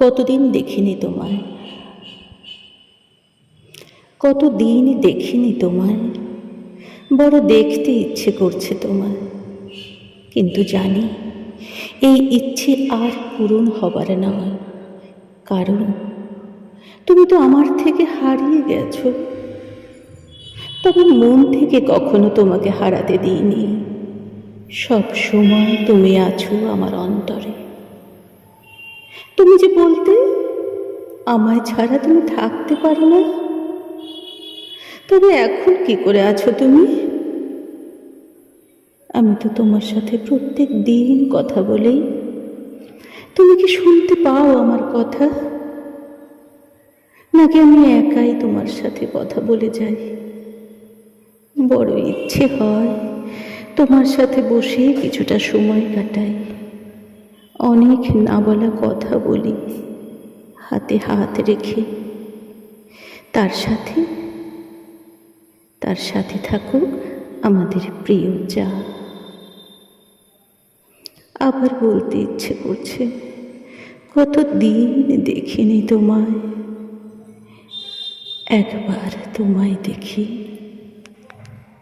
কতদিন দেখিনি তোমায়, কতদিন দেখিনি তোমায়। বড় দেখতে ইচ্ছে করছে তোমায়, কিন্তু জানি এই ইচ্ছে আর পূরণ হবার নয়। কারণ তুমি তো আমার থেকে হারিয়ে গেছো। তবে মন থেকে কখনো তোমাকে হারাতে দিইনি। সব সময় তুমি আছো আমার অন্তরে। তুমি যে বলতে আমায় ছাড়া তুমি থাকতে পারো না, তবে এখন কি করে আছো তুমি? আমি তো তোমার সাথে প্রত্যেক দিন কথা বলি। তুমি কি শুনতে পাও আমার কথা, নাকি আমি একাই তোমার সাথে কথা বলে যাই? বড় ইচ্ছে হয় তোমার সাথে বসে কিছুটা সময় কাটাই, অনেক না বলা কথা বলি হাতে হাত রেখে। তার সাথে থাকুক আমাদের প্রিয় যা। আবার বলতে ইচ্ছে করছে, কতদিন দেখিনি তোমায়, একবার তোমায় দেখি।